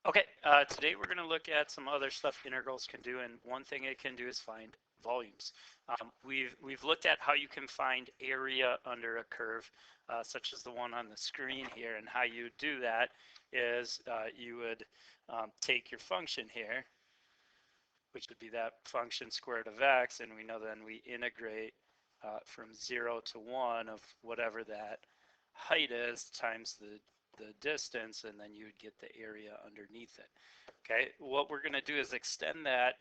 Okay, today we're going to look at some other stuff integrals can do, and one thing it can do is find volumes. We've looked at how you can find area under a curve, such as the one on the screen here, and how you do that is you would take your function here, which would be that function square root of x, and we know then we integrate from 0 to 1 of whatever that height is times the distance, and then you would get the area underneath it. Okay, what we're going to do is extend that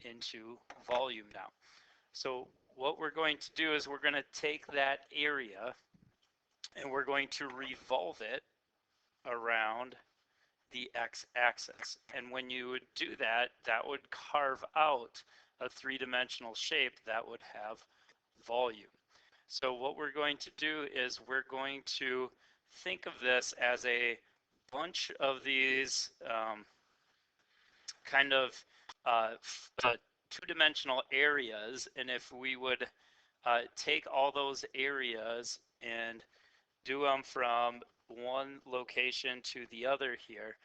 into volume now. So what we're going to do is we're going to take that area and we're going to revolve it around the x-axis. And when you would do that, that would carve out a three-dimensional shape that would have volume. So what we're going to do is we're going to think of this as a bunch of these kind of two-dimensional areas, and if we would take all those areas and do them from one location to the other here,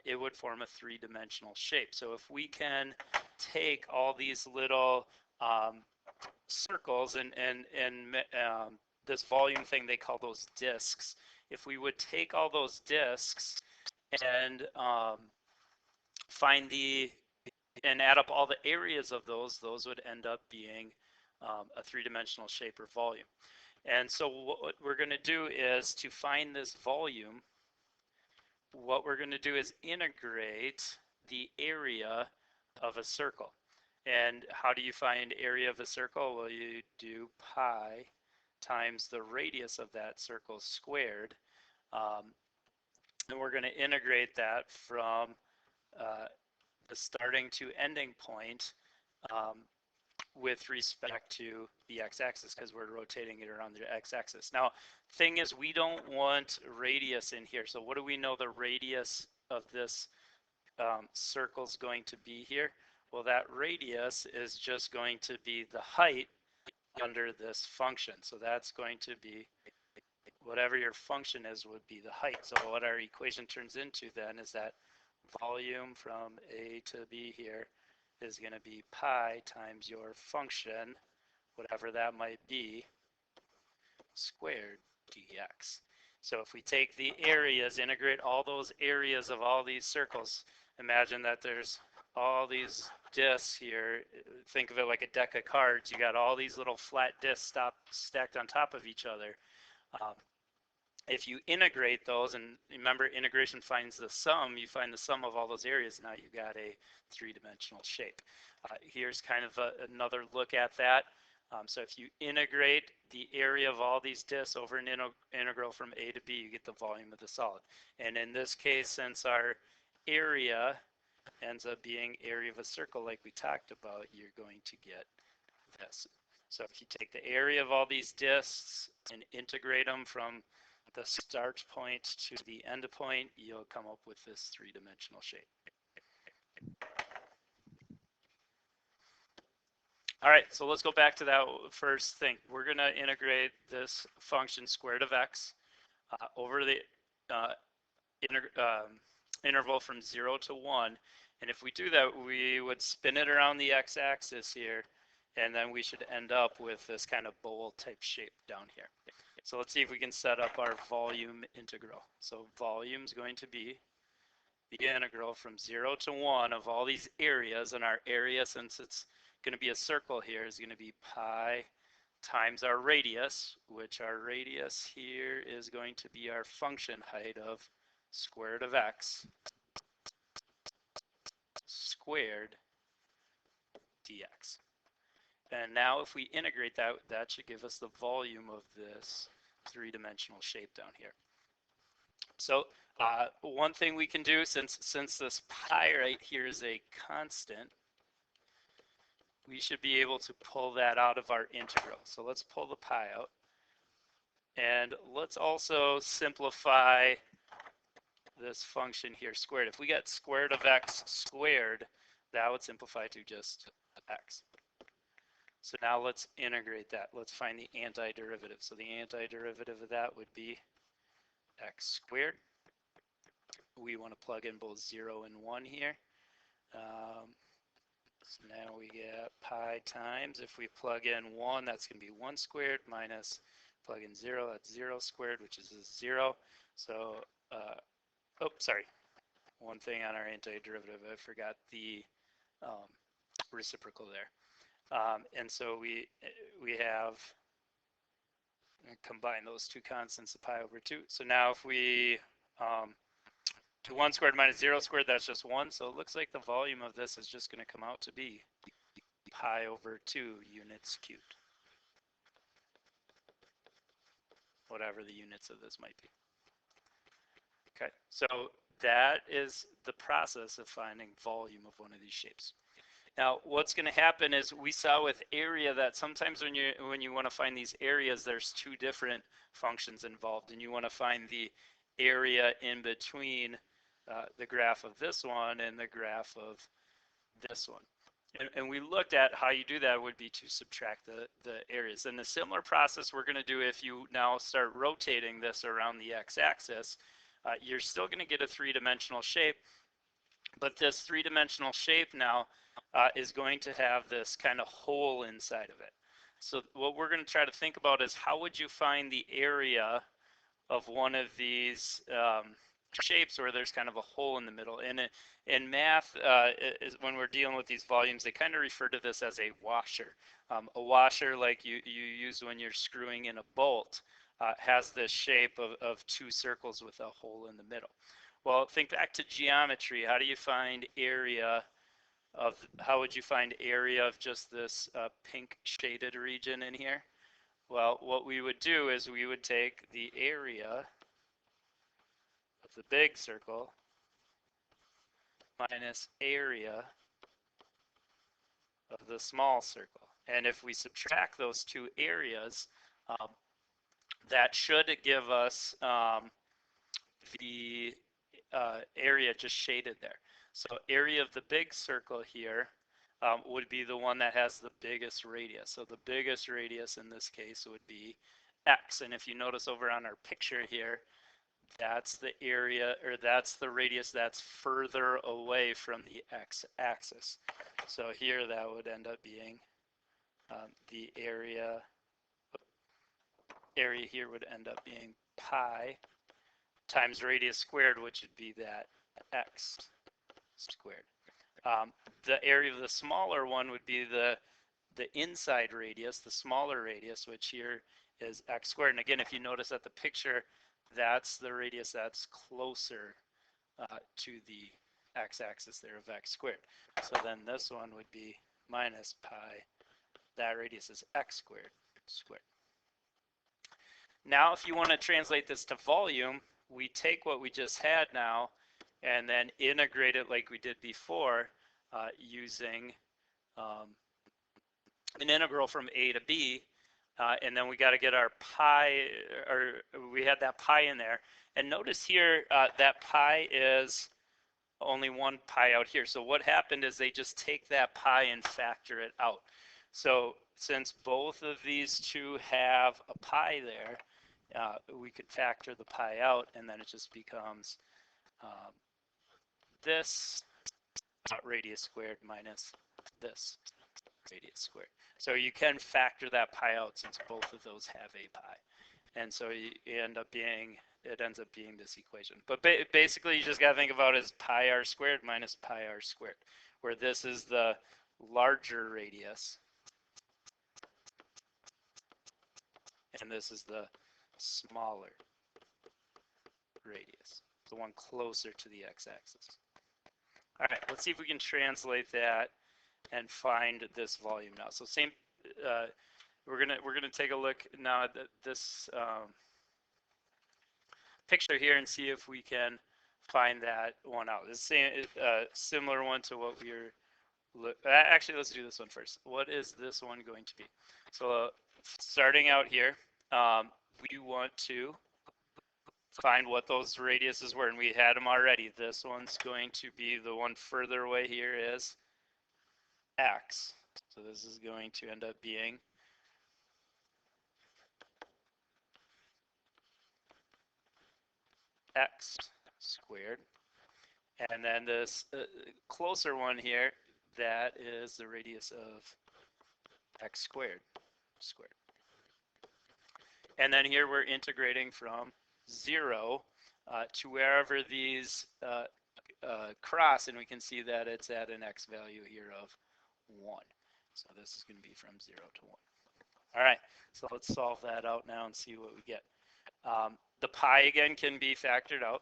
it would form a three-dimensional shape. So if we can take all these little circles and this volume thing, they call those disks. If we would take all those disks and find and add up all the areas of those would end up being a three-dimensional shape or volume. And so what we're going to do is, to find this volume, what we're going to do is integrate the area of a circle. And how do you find area of a circle? Well, you do pi times the radius of that circle squared. And we're going to integrate that from the starting to ending point with respect to the x-axis, because we're rotating it around the x-axis. Now, thing is, we don't want radius in here. So what do we know the radius of this circle is going to be here? Well, that radius is just going to be the height under this function. So that's going to be whatever your function is would be the height. So what our equation turns into then is that volume from A to B here is going to be pi times your function, whatever that might be, squared dx. So if we take the areas, integrate all those areas of all these circles, imagine that there's all these discs here. Think of it like a deck of cards. You got all these little flat discs stacked on top of each other. If you integrate those, and remember, integration finds the sum, you find the sum of all those areas, now you got a three-dimensional shape. Here's kind of another look at that. So if you integrate the area of all these discs over an integral from A to B, you get the volume of the solid. And in this case, since our area ends up being area of a circle like we talked about, you're going to get this. So if you take the area of all these discs and integrate them from the start point to the end point, you'll come up with this three-dimensional shape. All right, so let's go back to that first thing. We're going to integrate this function square root of x over the interval from 0 to 1. And if we do that, we would spin it around the x-axis here, and then we should end up with this kind of bowl type shape down here. So let's see if we can set up our volume integral. So volume is going to be the integral from 0 to 1 of all these areas, and our area, since it's going to be a circle here, is going to be pi times our radius, which our radius here is going to be our function height of square root of x squared dx. And now if we integrate that, that should give us the volume of this three-dimensional shape down here. So one thing we can do, since this pi right here is a constant, we should be able to pull that out of our integral. So let's pull the pi out. And let's also simplify this function here squared. If we get square root of x squared, that would simplify to just x. So now let's integrate that. Let's find the antiderivative. So the antiderivative of that would be x squared we want to plug in both 0 and 1 here. So now we get pi times, if we plug in 1, that's going to be 1 squared minus plug in 0, that's 0 squared, which is a 0. So, oh, sorry, one thing on our antiderivative, I forgot the reciprocal there. And so we have combine those two constants of pi over 2. So now if we do 1 squared minus 0 squared, that's just 1. So it looks like the volume of this is just going to come out to be pi over 2 units cubed. Whatever the units of this might be. Okay, so that is the process of finding volume of one of these shapes. Now, what's going to happen is we saw with area that sometimes when you want to find these areas, there's two different functions involved, and you want to find the area in between the graph of this one and the graph of this one. And we looked at how you do that would be to subtract the areas. And a similar process we're going to do if you now start rotating this around the x-axis. You're still going to get a three-dimensional shape, but this three-dimensional shape now is going to have this kind of hole inside of it. So what we're going to try to think about is how would you find the area of one of these shapes where there's kind of a hole in the middle. And in math, when we're dealing with these volumes, they kind of refer to this as a washer. A washer like you use when you're screwing in a bolt has this shape of two circles with a hole in the middle. Well, think back to geometry. How do you find area of, how would you find area of just this pink shaded region in here? Well, what we would do is we would take the area of the big circle minus area of the small circle. And if we subtract those two areas, that should give us the area just shaded there. So area of the big circle here would be the one that has the biggest radius. So the biggest radius in this case would be x. And if you notice over on our picture here, that's the area, or that's the radius that's further away from the x-axis. So here that would end up being the area here would end up being pi times radius squared, which would be that x squared. The area of the smaller one would be the inside radius, the smaller radius, which here is x squared. And again, if you notice at the picture, that's the radius that's closer to the x-axis there of x squared. So then this one would be minus pi. That radius is x squared. Now, if you want to translate this to volume, we take what we just had now and then integrate it like we did before using an integral from a to b. And then we got to get our pi, or we had that pi in there. And notice here that pi is only one pi out here. So what happened is they just take that pi and factor it out. So since both of these two have a pi there, we could factor the pi out, and then it just becomes this radius squared minus this radius squared. So you can factor that pi out since both of those have a pi. And so you end up being, it ends up being this equation. But basically you just got to think about it as pi r squared minus pi r squared, where this is the larger radius and this is the smaller radius, the one closer to the x-axis. All right, let's see if we can translate that and find this volume now. So same, we're gonna take a look now at this picture here and see if we can find that one out. The same, similar one to what we were. Actually, let's do this one first. What is this one going to be? So starting out here, we want to find what those radiuses were, and we had them already. This one's going to be the one further away here is x. So this is going to end up being x squared. And then this closer one here, that is the radius of x squared. And then here we're integrating from 0 to wherever these cross, and we can see that it's at an x value here of 1. So this is going to be from 0 to 1. All right, so let's solve that out now and see what we get. The pi, again, can be factored out.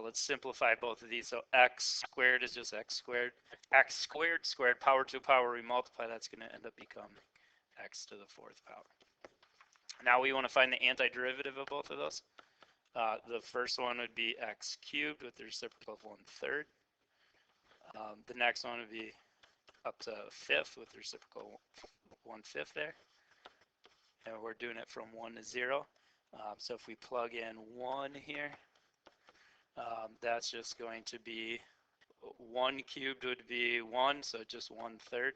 Let's simplify both of these. So x squared is just x squared. X squared squared, power to power, we multiply, that's going to end up becoming x to the 4th power. Now we want to find the antiderivative of both of those. The first one would be x cubed with the reciprocal of 1/3. The next one would be up to 5th with the reciprocal 1/5 there. And we're doing it from 1 to 0. So if we plug in 1 here, that's just going to be 1 cubed would be 1, so just 1/3.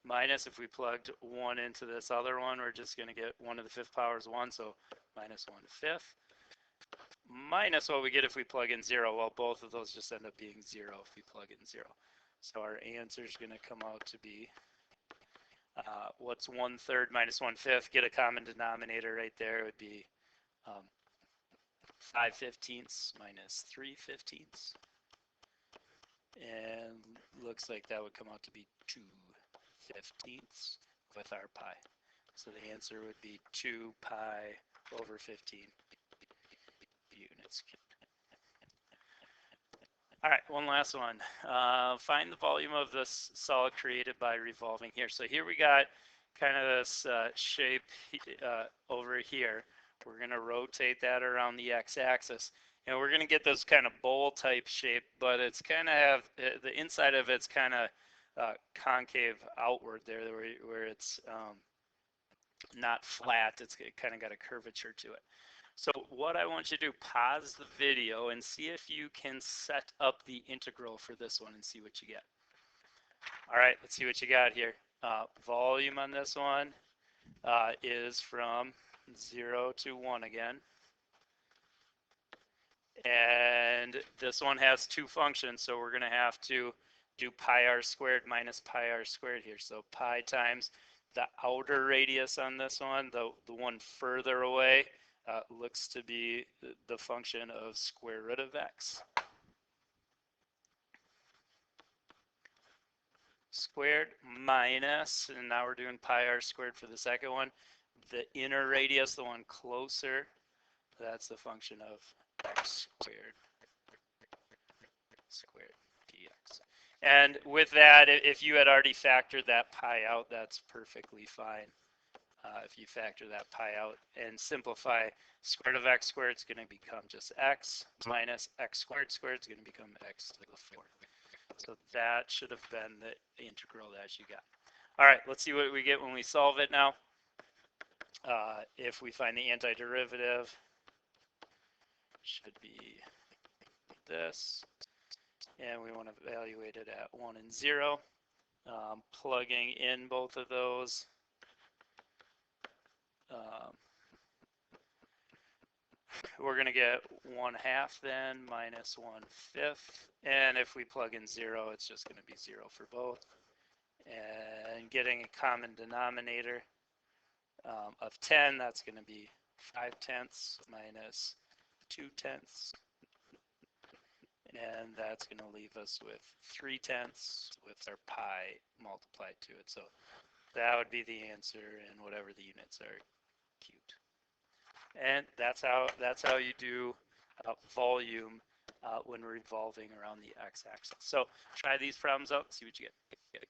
Minus, if we plugged 1 into this other one, we're just going to get 1 to the 5th power is 1, so minus 1/5. Minus what we get if we plug in 0. Well, both of those just end up being 0 if we plug in 0. So our answer is going to come out to be, what's 1/3 minus 1/5? Get a common denominator right there. It would be 5/15 minus 3/15. And looks like that would come out to be 2/15 with our pi. So the answer would be 2 pi over 15 units. All right, one last one. Find the volume of this solid created by revolving here. So here we got kind of this shape over here. We're going to rotate that around the x-axis. And we're going to get this kind of bowl type shape, but it's kind of have, the inside of it's kind of concave outward there where it's not flat. It's kind of got a curvature to it. So what I want you to do, pause the video and see if you can set up the integral for this one and see what you get. All right, let's see what you got here. Volume on this one is from 0 to 1 again. And this one has two functions, so we're going to have to do pi r squared minus pi r squared here. So pi times the outer radius on this one, the one further away, looks to be the function of square root of x. Squared minus, and now we're doing pi r squared for the second one, the inner radius, the one closer, that's the function of x squared dx. And with that, if you had already factored that pi out, that's perfectly fine. If you factor that pi out and simplify, square root of x squared is going to become just x minus x squared squared is going to become x to the 4th. So that should have been the integral that you got. All right, let's see what we get when we solve it now. If we find the antiderivative, should be this, and we want to evaluate it at 1 and 0. Plugging in both of those, we're going to get 1/2 then minus 1/5, and if we plug in 0, it's just going to be 0 for both. And getting a common denominator of 10, that's going to be 5/10 minus 2/10, and that's going to leave us with 3/10 with our pi multiplied to it. So that would be the answer in whatever the units are cubed. And that's how you do volume when revolving around the x-axis. So try these problems out and see what you get.